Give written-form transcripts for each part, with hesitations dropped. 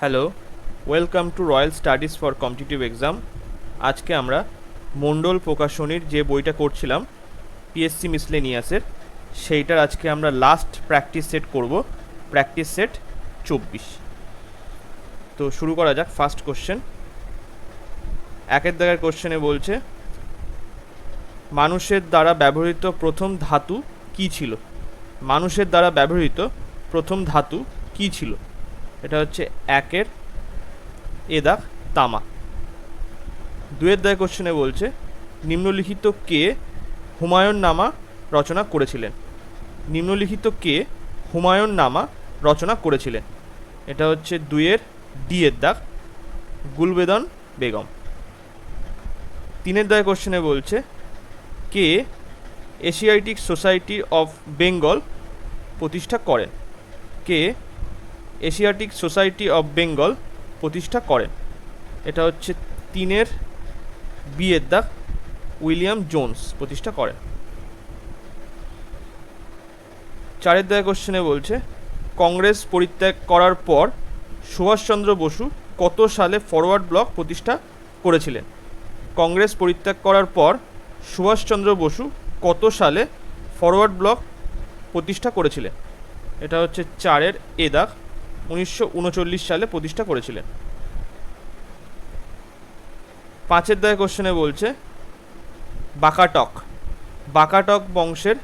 Hello, welcome to royal studies for competitive exam. আজকে আমরা মণ্ডল প্রকাশনীর যে বইটা করছিলাম পিএসসি মিসলেনিয়াসের, সেইটার আজকে আমরা লাস্ট প্র্যাকটিস সেট করব, প্র্যাকটিস সেট 24। তো শুরু করা যাক। ফার্স্ট কোশ্চেন, একের দাগের কোশ্চেনে বলছে মানুষের দ্বারা ব্যবহৃত প্রথম ধাতু কী ছিল? মানুষের দ্বারা ব্যবহৃত প্রথম ধাতু কী ছিল? এটা হচ্ছে একের এ দাগ তামা। দুয়ের দাগের কোশ্চেনে বলছে নিম্নলিখিত কে হুমায়ুন নামা রচনা করেছিলেন? নিম্নলিখিত কে হুমায়ুন নামা রচনা করেছিলেন? এটা হচ্ছে দুইয়ের ডি এর দাগ গুলবেদন বেগম। তিনের দাগের কোশ্চেনে বলছে কে এশিয়াটিক সোসাইটি অফ বেঙ্গল প্রতিষ্ঠা করেন? কে এশিয়াটিক সোসাইটি অফ বেঙ্গল প্রতিষ্ঠা করেন? এটা হচ্ছে তিনের বি এর দাগ উইলিয়াম জোন্স প্রতিষ্ঠা করেন। চারের দাগের কোশ্চেনে বলছে কংগ্রেস পরিত্যাগ করার পর সুভাষচন্দ্র বসু কত সালে ফরওয়ার্ড ব্লক প্রতিষ্ঠা করেছিলেন? কংগ্রেস পরিত্যাগ করার পর সুভাষচন্দ্র বসু কত সালে ফরওয়ার্ড ব্লক প্রতিষ্ঠা করেছিলেন? এটা হচ্ছে চারের এ দাগ 1939 সালে প্রতিষ্ঠা করেছিলেন। পাঁচের দাগের কোশ্চেনে বলছে বাকাটক বংশের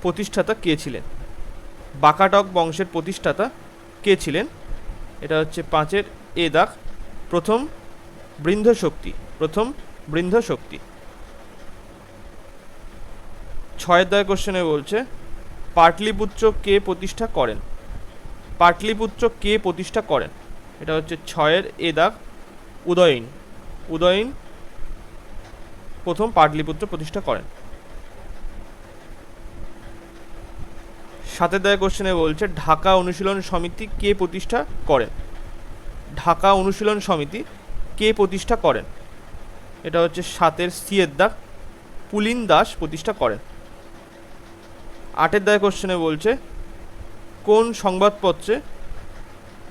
প্রতিষ্ঠাতা কে ছিলেন? বাকাটক বংশের প্রতিষ্ঠাতা কে ছিলেন? এটা হচ্ছে পাঁচের এ দাগ প্রথম বৃদ্ধশক্তি। ছয়ের দাগের কোশ্চেনে বলছে পাটলিপুত্র কে প্রতিষ্ঠা করেন? পাটলিপুত্র কে প্রতিষ্ঠা করেন? এটা হচ্ছে ছয়ের এ দাগ উদয়ন প্রথম পাটলিপুত্র প্রতিষ্ঠা করেন। সাতের দাগের কোশ্চেনে বলছে ঢাকা অনুশীলন সমিতি কে প্রতিষ্ঠা করেন? ঢাকা অনুশীলন সমিতি কে প্রতিষ্ঠা করেন? এটা হচ্ছে সাতের সি এর দাগ পুলিন দাস প্রতিষ্ঠা করেন। আটের দাগের কোশ্চেনে বলছে কোন সংবাদপত্রে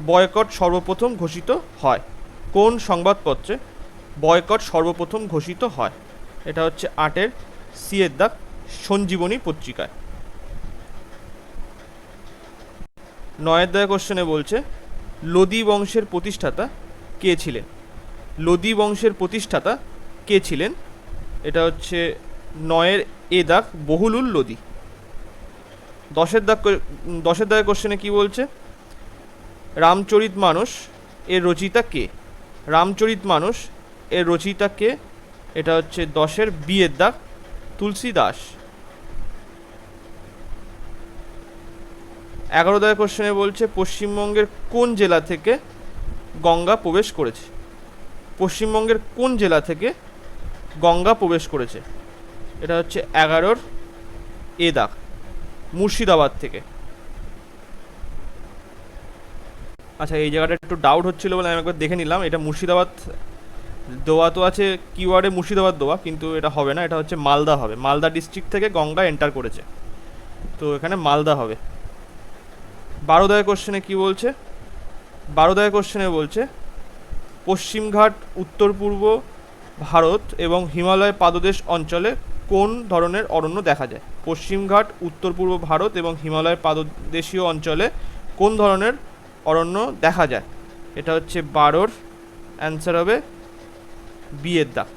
বয়কট সর্বপ্রথম ঘোষিত হয়? কোন সংবাদপত্রে বয়কট সর্বপ্রথম ঘোষিত হয়? এটা হচ্ছে আটের সি এর দাগ সঞ্জীবনী পত্রিকায়। নয়ের দাগের কোশ্চেনে বলছে লোদি বংশের প্রতিষ্ঠাতা কে ছিলেন? লোদি বংশের প্রতিষ্ঠাতা কে ছিলেন? এটা হচ্ছে নয়ের এ দাগ বহুলুল লোদি। দশের দাগের কোশ্চেনে কি বলছে রামচরিতমানস এর রচয়িতা কে? রামচরিতমানস এর রচয়িতা কে? এটা হচ্ছে দশের বি এর দাগ তুলসীদাস। 11 দাগের কোশ্চেনে বলছে পশ্চিমবঙ্গের কোন জেলা থেকে গঙ্গা প্রবেশ করেছে? পশ্চিমবঙ্গের কোন জেলা থেকে গঙ্গা প্রবেশ করেছে? এটা হচ্ছে 11-র এ দাগ মুর্শিদাবাদ থেকে। আচ্ছা, এই জায়গাটা একটু ডাউট হচ্ছিল বলে আমি একবার দেখে নিলাম। এটা মুর্শিদাবাদ দেওয়া তো আছে, কিওয়ার্ডে মুর্শিদাবাদ দেওয়া, কিন্তু এটা হবে না, এটা হচ্ছে মালদা হবে। মালদা ডিস্ট্রিক্ট থেকে গঙ্গা এন্টার করেছে, তো এখানে মালদা হবে। 12 দাগের কোশ্চেনে কি বলছে? 12 দাগের কোশ্চেনে বলছে পশ্চিমঘাট উত্তর পূর্ব ভারত এবং হিমালয় পাদদেশ অঞ্চলে কোন ধরনের অরণ্য দেখা যায়? পশ্চিমঘাট উত্তর পূর্ব ভারত এবং হিমালয় পাদদেশীয় অঞ্চলে কোন ধরনের অরণ্য দেখা যায়? এটা হচ্ছে 12-র অ্যান্সার হবে বি এর দাগ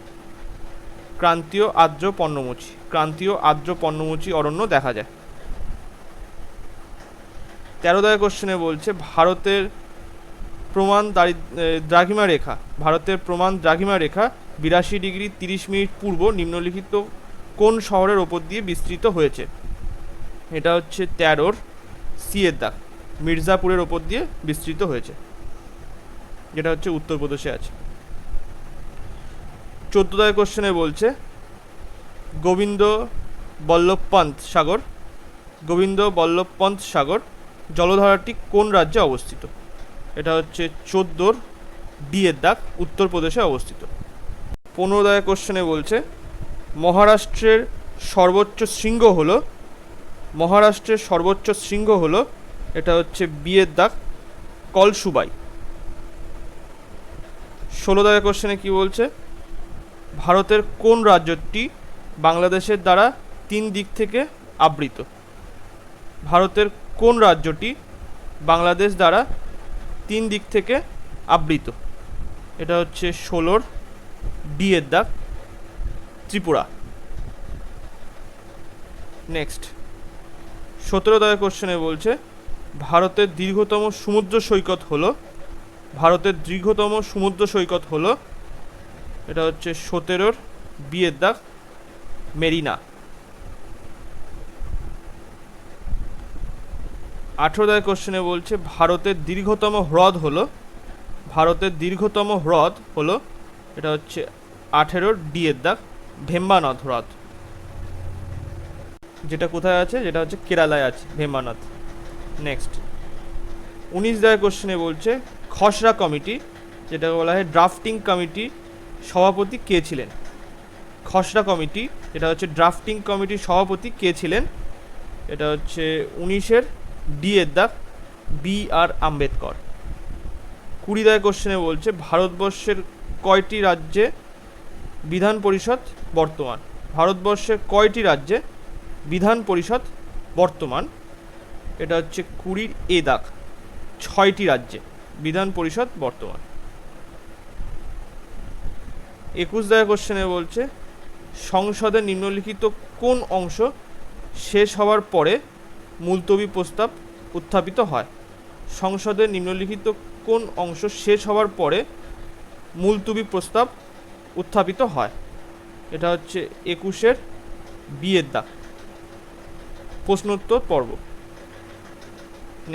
ক্রান্তীয় আর্দ্র পর্ণমোচী অরণ্য দেখা যায়। 13 দাগের কোশ্চেনে বলছে ভারতের প্রমাণ দ্রাঘিমা রেখা 82°30' পূর্ব নিম্নলিখিত কোন শহরের ওপর দিয়ে বিস্তৃত হয়েছে? এটা হচ্ছে 13-র সি এর দাগ মির্জাপুরের ওপর দিয়ে বিস্তৃত হয়েছে, যেটা হচ্ছে উত্তরপ্রদেশে আছে। 14 দাগের কোশ্চেনে বলছে গোবিন্দ বল্লভ পন্ত সাগর জলধারাটি কোন রাজ্যে অবস্থিত? এটা হচ্ছে 14-র ডি এর দাগ উত্তরপ্রদেশে অবস্থিত। 15 দাগের কোশ্চেনে বলছে মহারাষ্ট্রের সর্বোচ্চ শৃঙ্গ হলো এটা হচ্ছে বি এর দাগ কলসুবাই। 16 দাগের কোশ্চেনে কি বলছে, ভারতের কোন রাজ্যটি বাংলাদেশের দ্বারা 3 দিক থেকে আবৃত? ভারতের কোন রাজ্যটি বাংলাদেশ দ্বারা 3 দিক থেকে আবৃত? এটা হচ্ছে 16 ডি এর দাগ, ত্রিপুরা। নেক্সট 17 দাগের কোশ্চেনে বলছে, ভারতের দীর্ঘতম সমুদ্র সৈকত হলো, ভারতের দীর্ঘতম সমুদ্র সৈকত হলো, এটা হচ্ছে 17 বি এর দাগ, মেরিনা। 18 দাগের কোশ্চেনে বলছে, ভারতের দীর্ঘতম হ্রদ হলো, ভারতের দীর্ঘতম হ্রদ হলো, এটা হচ্ছে 18 ডি এর দাগ, ভেম্বানাথ হ্রদ, যেটা কোথায় আছে, যেটা হচ্ছে কেরালায় আছে, ভেম্বানাথ। নেক্সট 19 দাগের কোশ্চেনে বলছে, খসড়া কমিটি, যেটা বলা হয় ড্রাফটিং কমিটি, সভাপতি কে ছিলেন? খসড়া কমিটি, এটা হচ্ছে ড্রাফটিং কমিটির সভাপতি কে ছিলেন? এটা হচ্ছে 19 ডি এর দাগ, বি আর আম্বেদকর। 20 দাগের কোশ্চেনে বলছে, ভারতবর্ষের কয়টি রাজ্যে বিধান পরিষদ বর্তমান? ভারতবর্ষের কয়টি রাজ্যে বিধান পরিষদ বর্তমান? এটা হচ্ছে 20 এ দাগ, 6টি রাজ্যে বিধান পরিষদ বর্তমান। 21 দাগের কোশ্চেনে বলছে, সংসদের নিম্নলিখিত কোন অংশ শেষ হওয়ার পরে মুলতবি প্রস্তাব উত্থাপিত হয়? সংসদের নিম্নলিখিত কোন অংশ শেষ হওয়ার পরে মুলতবি প্রস্তাব উত্থাপিত হয়? এটা হচ্ছে 21 বি এর দাগ, প্রশ্নোত্তর পর্ব।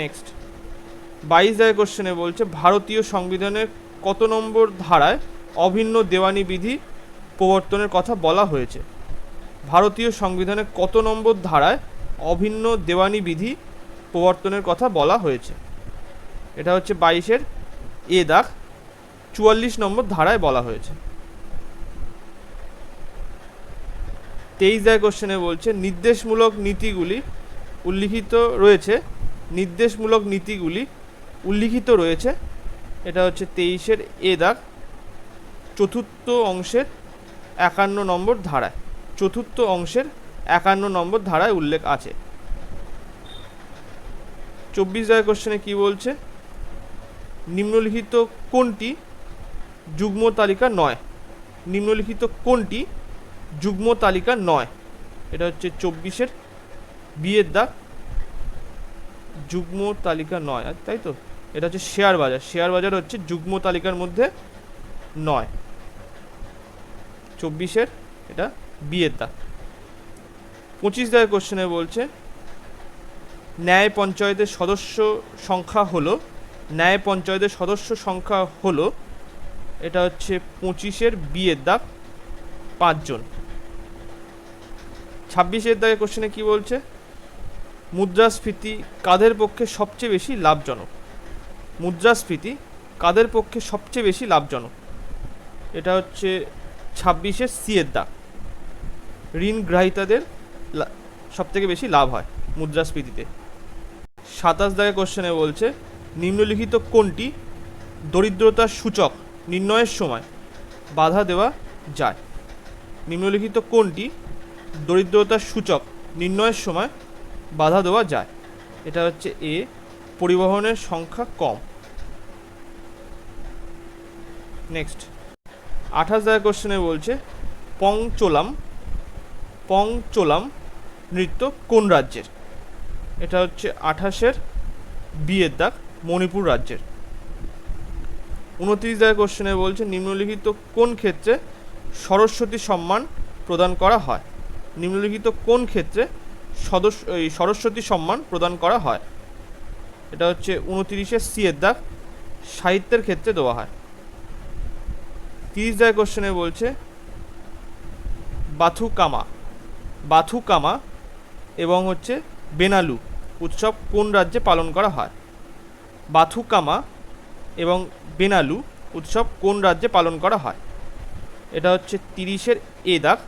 নেক্সট 22 দাগের কোশ্চেনে বলছে, ভারতীয় সংবিধানের কত নম্বর ধারায় অভিন্ন দেওয়ানি বিধি প্রবর্তনের কথা বলা হয়েছে? ভারতীয় সংবিধানের কত নম্বর ধারায় অভিন্ন দেওয়ানি বিধি প্রবর্তনের কথা বলা হয়েছে? এটা হচ্ছে 22 এ দাগ, 44 নম্বর ধারায় বলা হয়েছে। 23 দাগের কোশ্চেনে বলছে, নির্দেশমূলক নীতিগুলি উল্লিখিত রয়েছে, নির্দেশমূলক নীতিগুলি উল্লিখিত রয়েছে, এটা হচ্ছে 23 এ দাগ, চতুর্থ অংশের 51 নম্বর ধারায়, চতুর্থ অংশের 51 নম্বর ধারায় উল্লেখ আছে। 24 দাগের কোশ্চেনে কি বলছে, নিম্নলিখিত কোনটি যুগ্ম তালিকা নয়? নিম্নলিখিত কোনটি যুগ্ম তালিকা নয়? এটা হচ্ছে 24 বি এর দাগ, যুগ্ম তালিকা নয়, তাই তো? এটা হচ্ছে শেয়ার বাজার, শেয়ার বাজার হচ্ছে যুগ্ম তালিকার মধ্যে নয়। 24 এটা বি এর দাগ। 25 দাগের কোশ্চেনে বলছে, ন্যায় পঞ্চায়েতের সদস্য সংখ্যা হলো, ন্যায় পঞ্চায়েতের সদস্য সংখ্যা হলো, এটা হচ্ছে 25 বি এর দাগ, 5 জন। 26 দাগের কোশ্চেনে কি বলছে, মুদ্রাস্ফীতি কাদের পক্ষে সবচেয়ে বেশি লাভজনক? মুদ্রাস্ফীতি কাদের পক্ষে সবচেয়ে বেশি লাভজনক? এটা হচ্ছে 26 সি এর দাগ, ঋণ গ্রাহীতাদের সবথেকে বেশি লাভ হয় মুদ্রাস্ফীতিতে। 27 দাগের কোশ্চেনে বলছে, নিম্নলিখিত কোনটি দরিদ্রতার সূচক নির্ণয়ের সময় বাধা দেওয়া যায়? নিম্নলিখিত কোনটি দরিদ্রতার সূচক নির্ণয়ের সময় বাধা দেওয়া যায়? এটা হচ্ছে এ, পরিবহনের সংখ্যা কম। নেক্সট 28 দাগের কোশ্চেনে বলছে, পংচোলাম নৃত্য কোন রাজ্যের? এটা হচ্ছে 28 বি এর দাগ, মণিপুর রাজ্যের। 29 দাগের কোশ্চেনে বলছে, নিম্নলিখিত কোন ক্ষেত্রে সরস্বতী সম্মান প্রদান করা হয়? নিম্নলিখিত কোন ক্ষেত্রে সরস্বতী সম্মান প্রদান করা হয়? এটা হচ্ছে 29 সি এর দাগ, সাহিত্যের ক্ষেত্রে দেওয়া হয়। 30 দাগের কোশ্চেনে বলছে, বাথুকামা এবং হচ্ছে বেনালু উৎসব কোন রাজ্যে পালন করা হয়? বাথুকামা এবং বেনালু উৎসব কোন রাজ্যে পালন করা হয়? এটা হচ্ছে 30 এ দাগ,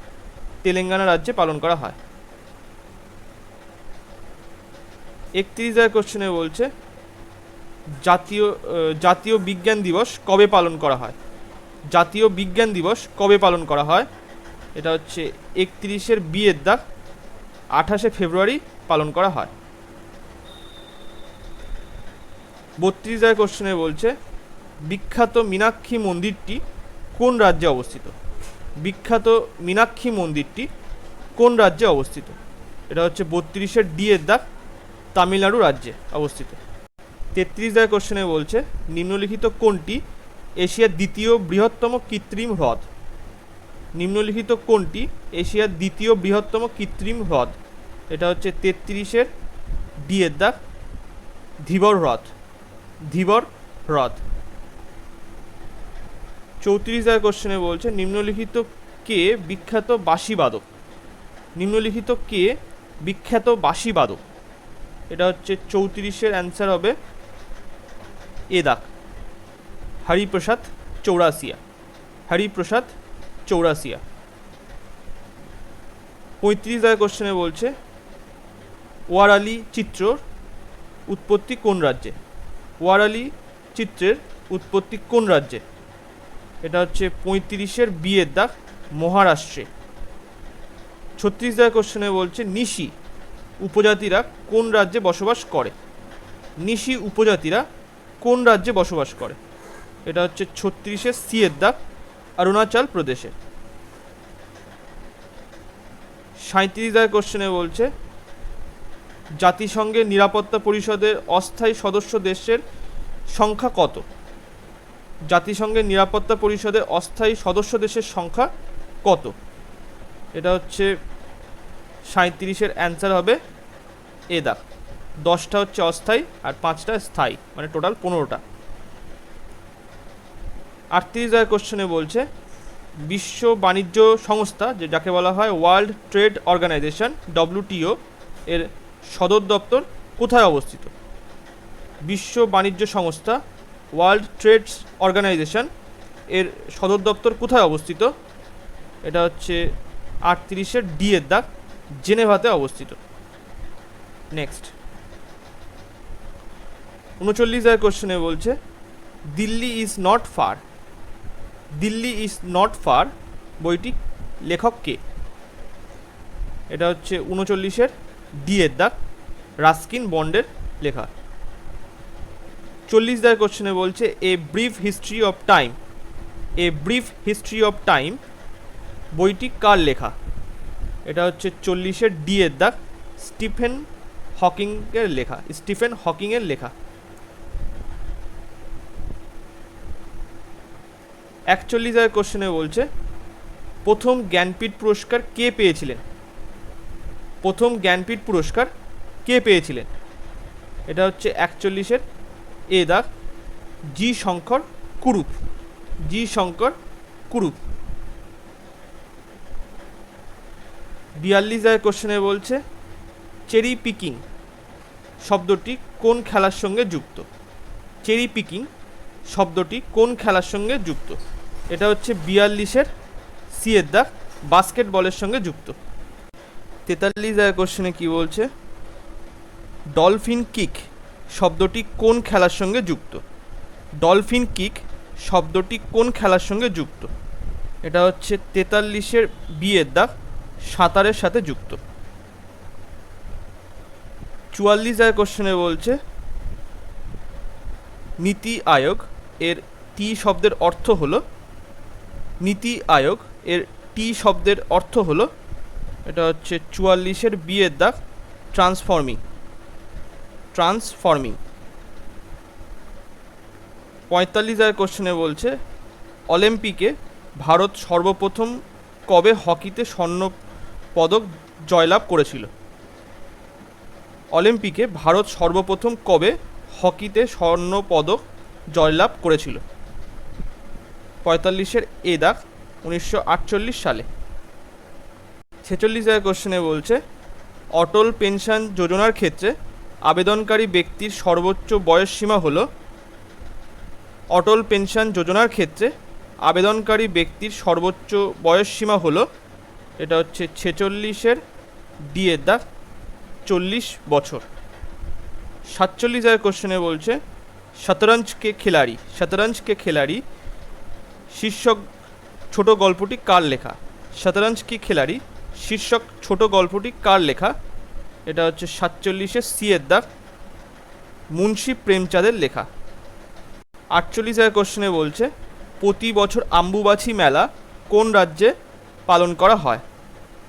তেলেঙ্গানা রাজ্যে পালন করা হয়। 31 দাগের কোশ্চেনে বলছে, জাতীয় বিজ্ঞান দিবস কবে পালন করা হয়? জাতীয় বিজ্ঞান দিবস কবে পালন করা হয়? এটা হচ্ছে 31 বিয়ের দাগ 28 ফেব্রুয়ারি পালন করা হয়। 32 কোশ্চেনে বলছে বিখ্যাত মীনাক্ষী মন্দিরটি কোন রাজ্যে অবস্থিত? বিখ্যাত মীনাক্ষী মন্দিরটি কোন রাজ্যে অবস্থিত? এটা হচ্ছে 32 ডি এর দাগ তামিলনাড়ু রাজ্যে অবস্থিত। 33 কোশ্চেনে বলছে নিম্নলিখিত কোনটি এশিয়ার দ্বিতীয় বৃহত্তম কৃত্রিম হ্রদ? নিম্নলিখিত কোনটি এশিয়ার দ্বিতীয় বৃহত্তম কৃত্রিম হ্রদ? এটা হচ্ছে 33 ডি এর দাগ ধীবর হ্রদ। ধীবর হ্রদ। 34 কোশ্চেনে বলছে নিম্নলিখিত কে বিখ্যাত বাঁশিবাদক? নিম্নলিখিত কে বিখ্যাত বাঁশিবাদক? এটা হচ্ছে 34 অ্যান্সার হবে এ দাগ হরিপ্রসাদ চৌরাসিয়া। হরিপ্রসাদ চৌরাসিয়া। 35 কোশ্চেনে বলছে ওয়ারালি চিত্রর উৎপত্তি কোন রাজ্যে? ওয়ারালি চিত্রের উৎপত্তি কোন রাজ্যে? এটা হচ্ছে 35 বি এর দাগ মহারাষ্ট্রে। 36 কোশ্চেনে বলছে নিশি উপজাতিরা কোন রাজ্যে বসবাস করে? নিশি উপজাতিরা কোন রাজ্যে বসবাস করে? এটা হচ্ছে 36 সি এর দাগ অরুণাচল প্রদেশে। 37 কোশ্চেনে বলছে জাতিসংঘের নিরাপত্তা পরিষদের অস্থায়ী সদস্য দেশের সংখ্যা কত? জাতিসংঘের নিরাপত্তা পরিষদের অস্থায়ী সদস্য দেশের সংখ্যা কত? এটা হচ্ছে 37 অ্যান্সার হবে এ দাগ 10টা হচ্ছে অস্থায়ী আর 5টা স্থায়ী, মানে টোটাল 15টা। 38 কোশ্চেনে বলছে বিশ্ব বাণিজ্য সংস্থা যাকে বলা হয় ওয়ার্ল্ড ট্রেড অর্গানাইজেশন WTO এর সদর দপ্তর কোথায় অবস্থিত? বিশ্ব বাণিজ্য সংস্থা ওয়ার্ল্ড ট্রেড অর্গানাইজেশন এর সদর দপ্তর কোথায় অবস্থিত? এটা হচ্ছে 38 ডি এর দাগ জেনেভাতে অবস্থিত। নেক্সট 39 কোশ্চেনে বলছে Delhi is not far. Delhi is not far বইটি লেখক কে? এটা হচ্ছে 39 ডি এর দাগ রাস্কিন বন্ডের লেখা। 40 কোশ্চেনে বলছে a brief history of time. A brief history of time বইটি কার লেখা? এটা হচ্ছে 40 ডি এর দাগ স্টিফেন হকিংয়ের লেখা। স্টিফেন হকিংয়ের লেখা। 41 কোশ্চেনে বলছে প্রথম জ্ঞানপীঠ পুরস্কার কে পেয়েছিলেন? প্রথম জ্ঞানপীঠ পুরস্কার কে পেয়েছিলেন? এটা হচ্ছে 41 এ দাগ জি শঙ্কর কুরুপ। জি শঙ্কর কুরুপ। 42 কোশ্চেনে বলছে চেরি পিকিং শব্দটি কোন খেলার সঙ্গে যুক্ত? চেরি পিকিং শব্দটি কোন খেলার সঙ্গে যুক্ত? এটা হচ্ছে 42 সি এর দাগ বাস্কেটবলের সঙ্গে যুক্ত। 43 কোশ্চেনে কি বলছে ডলফিন কিক শব্দটি কোন খেলার সঙ্গে যুক্ত? ডলফিন কিক শব্দটি কোন খেলার সঙ্গে যুক্ত? এটা হচ্ছে 43 বি এর দাগ সাঁতারের সাথে যুক্ত। 44 কোশ্চেনে বলছে নীতি আয়োগ এর টি শব্দের অর্থ হলো? নীতি আয়োগ এর টি শব্দের অর্থ হলো? এটা হচ্ছে 44 বি এর দাগ ট্রান্সফর্মিং। ট্রান্সফর্মিং। 45 কোশ্চেনে বলছে অলিম্পিকে ভারত সর্বপ্রথম কবে হকিতে স্বর্ণ পদক জয়লাভ করেছিল? অলিম্পিকে ভারত সর্বপ্রথম কবে হকিতে স্বর্ণ পদক জয়লাভ করেছিল? 45 এ দাগ 1948 সালে। 46 কোশ্চেনে বলছে অটল পেনশন যোজনার ক্ষেত্রে আবেদনকারী ব্যক্তির সর্বোচ্চ বয়স সীমা হলো? অটল পেনশন যোজনার ক্ষেত্রে আবেদনকারী ব্যক্তির সর্বোচ্চ বয়স সীমা হলো? এটা হচ্ছে 46 ডি এর দাগ 40 বছর। 47 কোশ্চেনে বলছে শতরঞ্জ কে খিলাড়ি। শতরঞ্জ কে খিলাড়ি শীর্ষক ছোট গল্পটি কার লেখা? শতরঞ্জ কি খিলাড়ি শীর্ষক ছোট গল্পটি কার লেখা? এটা হচ্ছে 47-এর সি এর দাগ, মুন্সী প্রেমচাঁদের লেখা। 48 কোশ্চেনে বলছে প্রতি বছর আম্বুবাচি মেলা কোন রাজ্যে পালন করা হয়?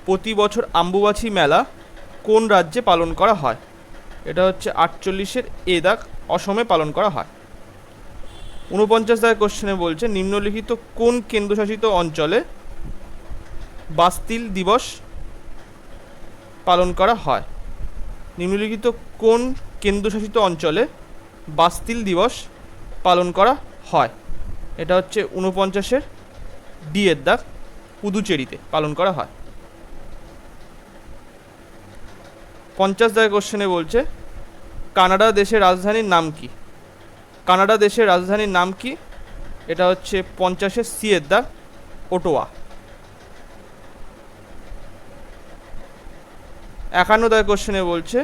প্রতি বছর আম্বুবাচি মেলা কোন রাজ্যে পালন করা হয়? এটা হচ্ছে 48-এর এ দাগ, অসমে পালন করা হয়। 49 কোশ্চেনে বলছে নিম্নলিখিত কোন কেন্দ্রশাসিত অঞ্চলে বাস্তিল দিবস পালন করা হয়? নিম্নলিখিত কোন কেন্দ্রশাসিত অঞ্চলে বাস্তিল দিবস পালন করা হয়? এটা হচ্ছে 49-এর ডি এর দাগ, পুদুচেরিতে পালন করা হয়। 50 কোশ্চেনে বলছে কানাডা দেশের রাজধানীর নাম কি? কানাডা দেশের রাজধানীর নাম কি? এটা হচ্ছে 50-এর সি এর দাগ, ওটোয়া। 51 কোশ্চেনে বলছে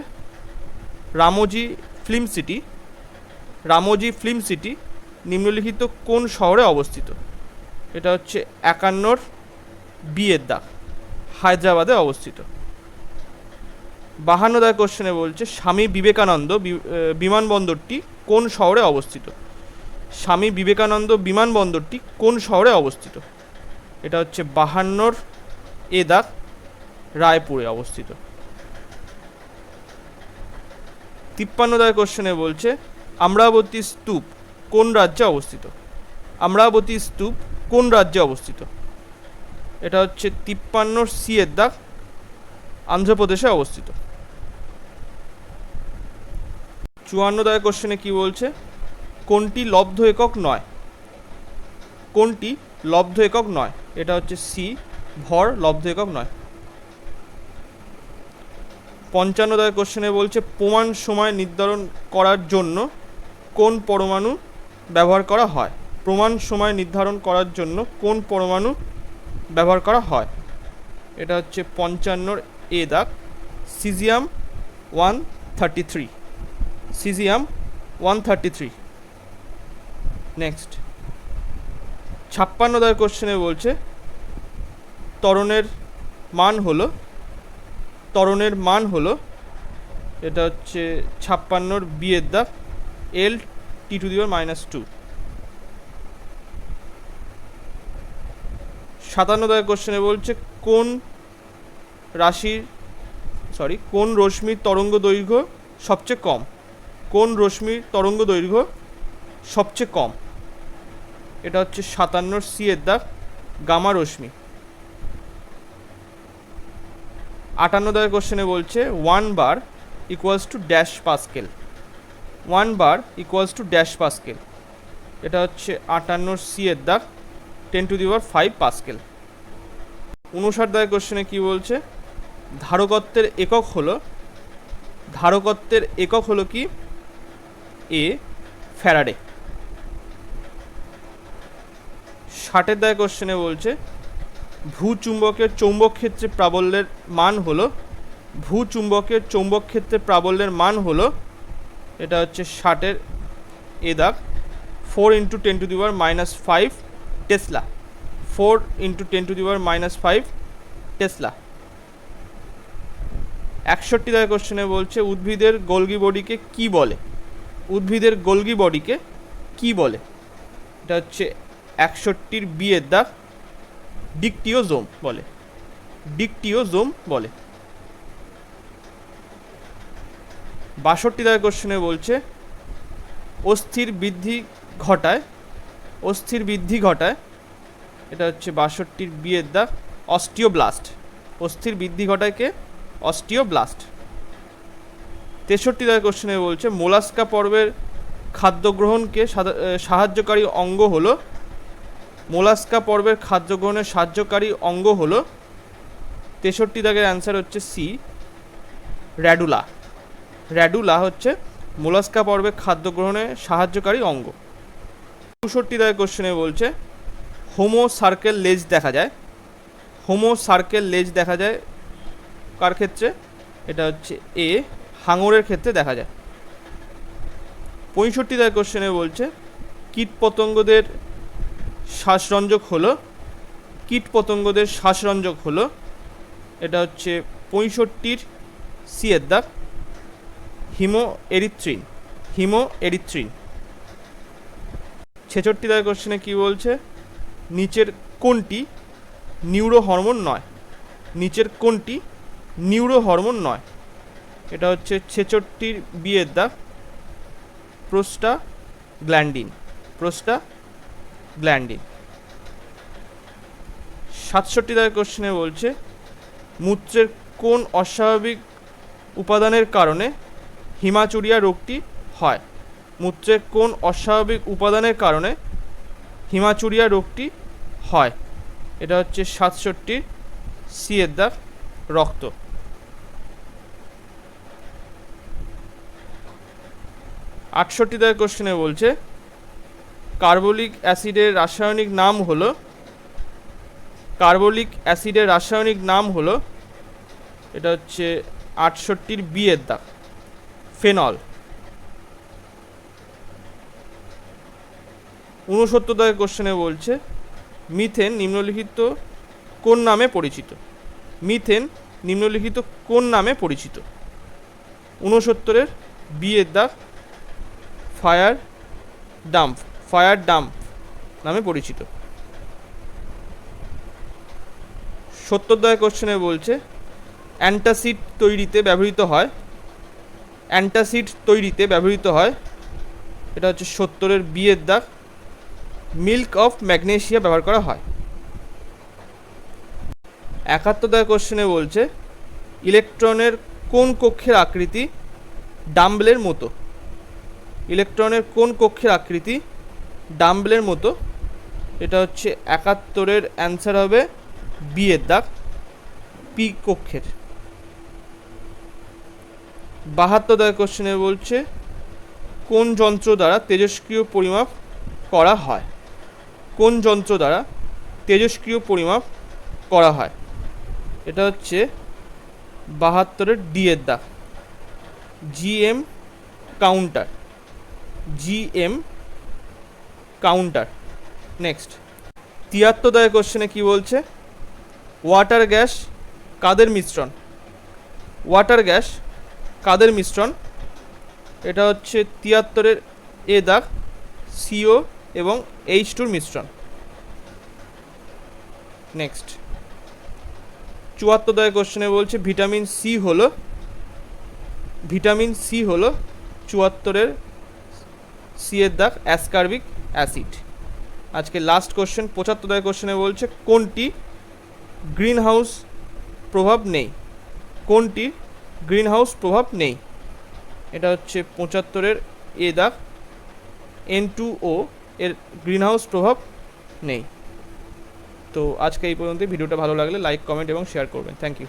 রামোজি ফিল্ম সিটি নিম্নলিখিত কোন শহরে অবস্থিত? এটা হচ্ছে 51-র বি এর দাগ, হায়দ্রাবাদে অবস্থিত। 52 কোশ্চেনে বলছে স্বামী বিবেকানন্দ বিমানবন্দরটি কোন শহরে অবস্থিত? স্বামী বিবেকানন্দ বিমানবন্দরটি কোন শহরে অবস্থিত? এটা হচ্ছে 52-র এ দাগ, রায়পুরে অবস্থিত। 53 কোশ্চেনে বলছে অমরাবতী স্তূপ কোন রাজ্যে অবস্থিত? অমরাবতী স্তূপ কোন রাজ্যে অবস্থিত? এটা হচ্ছে 53-র সি এর দাগ, অন্ধ্রপ্রদেশে অবস্থিত। 54 কোশ্চেনে কি বলছে কোনটি লব্ধ একক নয়? কোনটি লব্ধ একক নয়? এটা হচ্ছে সি, ভর লব্ধ একক নয়। 55 কোশ্চেনে বলছে প্রমাণ সময় নির্ধারণ করার জন্য কোন পরমাণু ব্যবহার করা হয়? প্রমাণ সময় নির্ধারণ করার জন্য কোন পরমাণু ব্যবহার করা হয়? এটা হচ্ছে 55-র এ দাগ, সিজিয়াম 133। সিজিয়াম 133। নেক্সট 56 কোশ্চেনে বলছে ত্বরণের মান হলো এটা হচ্ছে 56-র বি এর দাগ, L T⁻²। 57 কোশ্চেনে বলছে কোন রশ্মির তরঙ্গ দৈর্ঘ্য সবচেয়ে কম? কোন রশ্মির তরঙ্গ দৈর্ঘ্য সবচেয়ে কম? এটা হচ্ছে 57-র সি এর দাগ, গামা রশ্মি। 58 কোশ্চেনে বলছে 1 বার equals to dash pascal. 1 bar equals to dash pascal. এটা হচ্ছে 58-র সি এর দাগ, 10⁵ পাস্কেল। 59 কোশ্চেনে কি বলছে ধারকত্বের একক হলো কি? এ ফ্যারাডে। 60 কোশ্চেনে বলছে ভূচুম্বকের চৌম্বক ক্ষেত্রে প্রাবল্যের মান হলো এটা হচ্ছে 60-এর এ দাগ, 4 × 10⁻⁵ টেসলা। 4 × 10⁻⁵ টেসলা। 61 কোশ্চেনে বলছে উদ্ভিদের গোলগি বডিকে কি বলে? উদ্ভিদের গোলগি বডিকে কি বলে? এটা হচ্ছে 61-র বি এর দাগ, ডিকটিওজোম বলে। 62 কোশ্চেনে বলছে অস্থির বৃদ্ধি ঘটায় এটা হচ্ছে 62-র বি এর দাগ, অস্টিওব্লাস্ট। অস্থির বৃদ্ধি ঘটায় কে? অস্টিওব্লাস্ট। 63 কোশ্চেনে বলছে মোলাস্কা পর্বের খাদ্য গ্রহণকে সাহায্যকারী অঙ্গ হলো? মোলাস্কা পর্বের খাদ্য গ্রহণের সাহায্যকারী অঙ্গ হলো 63 অ্যান্সার হচ্ছে সি, র্যাডুলা। র্যাডুলা হচ্ছে মোলাস্কা পর্বে খাদ্য গ্রহণে সাহায্যকারী অঙ্গ। 64 কোশ্চেনে বলছে হোমো সার্কেল লেজ দেখা যায় কার ক্ষেত্রে? এটা হচ্ছে এ, হাঙরের ক্ষেত্রে দেখা যায়। 65 কোশ্চেনে বলছে কীটপতঙ্গদের শ্বাসরঞ্জক হলো, কীটপতঙ্গদের শ্বাসরঞ্জক হলো, এটা হচ্ছে 65 সি এর দাগ, হিমো এরিথ্রিন। 66 দাগের কোশ্চেনে কি বলছে, নিচের কোনটি নিউরো হরমোন নয়? এটা হচ্ছে 66 বি এর দাগ, প্রোস্টাগ্ল্যান্ডিন। 67 দাগের কোশ্চেনে বলছে, মূত্রের কোন অস্বাভাবিক উপাদানের কারণে হিমাচুরিয়া রোগটি হয়? মূত্রের কোন অস্বাভাবিক উপাদানের কারণে হিমাচুরিয়া রোগটি হয়? এটা হচ্ছে 67 সি এর দাগ, রক্ত। 68 দাগের কোশ্চেনে বলছে, কার্বলিক অ্যাসিডের রাসায়নিক নাম হলো, এটা হচ্ছে 68 বি এর দাগ, ফেনল। 69 দাগের কোশ্চেনে বলছে, মিথেন নিম্নলিখিত কোন নামে পরিচিত? 69 বি এর দাগ, ফায়ার ডাম্প নামে পরিচিত। 70 দাগের কোশ্চেনে বলছে, অ্যান্টাসিড তৈরিতে ব্যবহৃত হয়, এটা হচ্ছে 70 বি এর দাগ, মিল্ক অফ ম্যাগনেসিয়া ব্যবহার করা হয়। 71 দাগের কোশ্চেনে বলছে, ইলেকট্রনের কোন কক্ষের আকৃতি ডাম্বেলের মতো? এটা হচ্ছে 71 অ্যান্সার হবে বি এর দাগ, পি কক্ষের। 72 দাগের কোশ্চেনে বলছে, কোন যন্ত্র দ্বারা তেজস্ক্রিয় পরিমাপ করা হয়? এটা হচ্ছে 72 ডি এর দাগ, জিএম কাউন্টার। নেক্সট 73 দাগের কোশ্চেনে কি বলছে, ওয়াটার গ্যাস কাদের মিশ্রণ? এটা হচ্ছে 73 এ দাগ, সিও এবং H2 মিশ্রণ। নেক্সট 74 দাগের কোশ্চেনে বলছে, ভিটামিন সি হলো 74 সি এর দাগ, অ্যাসকার্বিক অ্যাসিড। আজকে লাস্ট কোশ্চেন 75 দাগের কোশ্চেনে বলছে, কোনটি গ্রিনহাউস প্রভাব নেই? এটা হচ্ছে 75 এ দাগ, N2O এর গ্রিনহাউস প্রভাব নেই। তো আজকে এই পর্যন্ত। ভিডিওটা ভালো লাগলে লাইক, কমেন্ট এবং শেয়ার করবেন। Thank you.